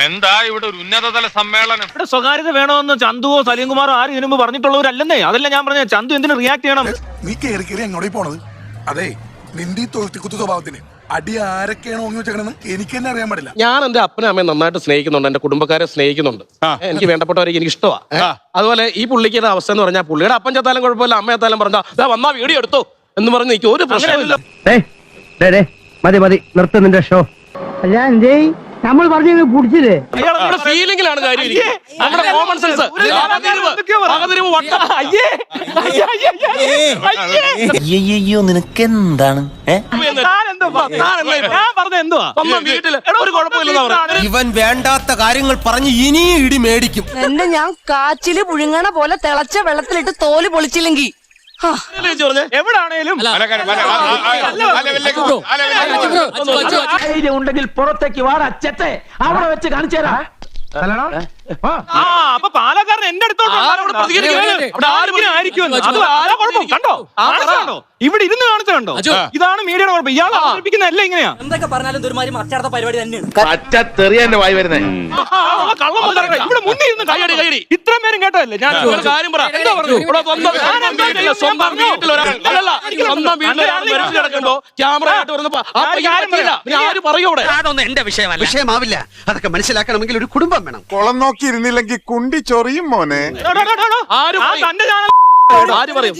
എന്താ ഇവിടെ ഒരു ഉന്നതതല സമ്മേളനം? ഇവിടെ സ്വകാര്യത വേണമെന്ന് ചന്തുവോ സലീംകുമാറോ ആരും ഇതിനു മുമ്പ് പറഞ്ഞിട്ടുള്ളവരല്ലെന്നേ. അതല്ല ഞാൻ പറഞ്ഞ ചന്തു എന്തിനു റിയാക്ട് ചെയ്യണം? നീ കേറി കേറി എങ്ങോട്ടേ പോണത്? അതെ, നിന്റെ തൊഴുത്തിക്കുത്തു സ്വഭാവത്തിന് അടി ആരൊക്കെയാണ് ഓങ്ങി വെച്ചേക്കണെന്ന് എനിക്ക് തന്നെ അറിയാൻ പാടില്ല. ഞാൻ എന്റെ അപ്പനെ അമ്മയെ നന്നായിട്ട് സ്നേഹിക്കുന്നുണ്ട്, എന്റെ കുടുംബക്കാരെ സ്നേഹിക്കുന്നുണ്ട്, എനിക്ക് വേണ്ടപ്പെട്ടവരെ എനിക്ക് ഇഷ്ടമാണ്. അതുപോലെ ഈ പുള്ളിക്ക് അവസ്ഥ എന്ന് പറഞ്ഞാൽ പുള്ളിയുടെ അപ്പൻ ചത്താലും കുഴപ്പമില്ല, അമ്മ ചത്താലും പറഞ്ഞാ വന്നാ വീഡിയോ എടുത്തു എന്ന് പറഞ്ഞ് എനിക്ക് ഒരു പ്രശ്നമില്ല. മതി മതി നിർത്ത് നിന്റെ ഷോ. നമ്മൾ പറഞ്ഞു പിടിച്ചില്ലേ? ഫീലിംഗിലാണ് കാര്യം, നമ്മുടെ കോമൺ സെൻസ്. അയ്യോ നിനക്ക് എന്താണ്? ഒരു കുഴപ്പമില്ല. ഇവൻ വേണ്ടാത്ത കാര്യങ്ങൾ പറഞ്ഞ് ഇനിയും ഇടി മേടിക്കും. എന്റെ ഞാൻ കാച്ചില് പുഴുങ്ങണ പോലെ തിളച്ച വെള്ളത്തിലിട്ട് തോല് പൊളിച്ചില്ലെങ്കിൽ എവിടാണേലും ഉണ്ടെങ്കിൽ പുറത്തേക്ക് വാട അച്ചത്തെ അവിടെ വെച്ച് കാണിച്ചു തരാം. അപ്പൊ പാലക്കാരൻ എന്റെ കണ്ടോ ഇവിടെ ഇരുന്ന് കാണിച്ച കണ്ടോ? ഇതാണ് മീഡിയയുടെ കുഴപ്പം. ഇയാൾ അവതരിപ്പിക്കുന്നതല്ല ഇങ്ങനെയാ. എന്തൊക്കെ പറഞ്ഞാലും ഒരുമാതിരി മറ്റാത്ത പരിപാടി തന്നെയാണ്. ഇവിടെ മുന്നിൽ ഇരുന്ന് കൈയടി ഇത്രയും പേരും കേട്ടതല്ലേ? ഞാൻ കാര്യം പറ. സ്വന്തം വീട്ടിൽ കിടക്കണ്ടോ ക്യാമറ ആയിട്ട് വരുന്നപ്പോ ആര് പറയൂടെ? അതൊന്നും എന്റെ വിഷയമാവില്ല. അതൊക്കെ മനസ്സിലാക്കണമെങ്കിൽ ഒരു കുടുംബം വേണം. കുളം നോക്കി ഇരുന്നില്ലെങ്കിൽ കുണ്ടി ചൊറിയും മോനെ. ആര് പറയും?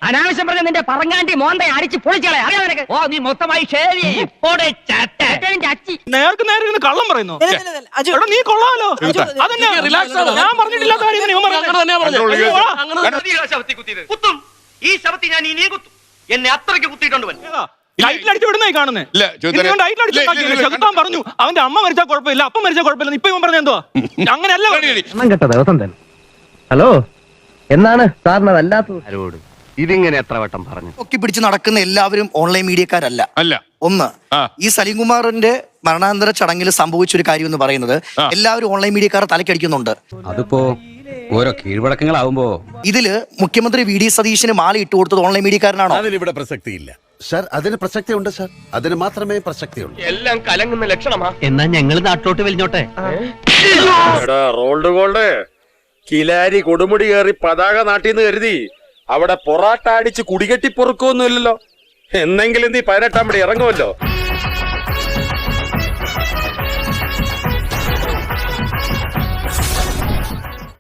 അനാവശ്യം പറഞ്ഞ നിന്റെ പറങ്ങാണ്ടി മോന്തെ അടിച്ച് പൊളിച്ചളെ. അറിയാം നിനക്ക്? ഓ നീ മൊത്തമായി നേർക്ക് നേരെ ഇരുന്ന് കള്ളം പറയുന്നു. നീ കൊള്ളാലോ. അതന്നെ റിലാക്സ്. ഞാൻ പറഞ്ഞിട്ടില്ലാത്ത കാര്യം കുത്തും ഈ ശവത്തി ഞാൻ ഇനിയും കുത്തും. എന്നെ അത്രയ്ക്ക് കുത്തിയിട്ടുണ്ട്. ലൈറ്റിലടിച്ച് വിടുന്നായി കാണുന്നേ. ചെകുത്താൻ പറഞ്ഞു അവന്റെ അമ്മ മരിച്ചാൽ കുഴപ്പമില്ല, അപ്പം മരിച്ചാൽ കുഴപ്പമില്ല. ഇപ്പൊ ഇവൻ പറഞ്ഞ എന്തുവാ? അങ്ങനെയല്ല കേട്ടോ ദിവസം തന്നെ. ഹലോ എന്നാണ് സാറിന് അതല്ലാത്തത്? ഇതിങ്ങനെ എത്ര വട്ടം പറഞ്ഞു? ഒക്കെ പിടിച്ച് നടക്കുന്ന എല്ലാവരും ഓൺലൈൻ മീഡിയക്കാരല്ല. ഒന്ന്, ഈ സലീംകുമാറിന്റെ മരണാനന്തര ചടങ്ങിൽ സംഭവിച്ചൊരു കാര്യം എന്ന് പറയുന്നത് എല്ലാവരും ഓൺലൈൻ മീഡിയക്കാരെ തലക്കടിക്കുന്നുണ്ട്. അതിപ്പോ ഓരോ കീഴ്വഴക്കങ്ങളാവുമ്പോ ഇതില് മുഖ്യമന്ത്രി വി ഡി സതീശന് മാല ഇട്ട് കൊടുത്തത് ഓൺലൈൻ മീഡിയക്കാരനാണോ? അതിനിവിടെ പ്രസക്തിയില്ല സർ. അതിന് പ്രസക്തി ഉണ്ട് സർ. അതിന് മാത്രമേ പ്രസക്തിയുള്ളൂ. എല്ലാം കലങ്ങുന്ന ലക്ഷണമാ. എന്നാ ഞങ്ങള് നാട്ടിലോട്ട് വലിഞ്ഞോട്ടെ. റോൾഡ് ഗോൾഡ് കിലാരി കൊടുമുടി കയറി പതാക നാട്ടിന്ന് കരുതി അവിടെ പൊറാട്ട അടിച്ച് കുടികെട്ടി പൊറുക്കൊന്നുമില്ലല്ലോ. എന്നെങ്കിലും നീ 18 ഇറങ്ങുമല്ലോ.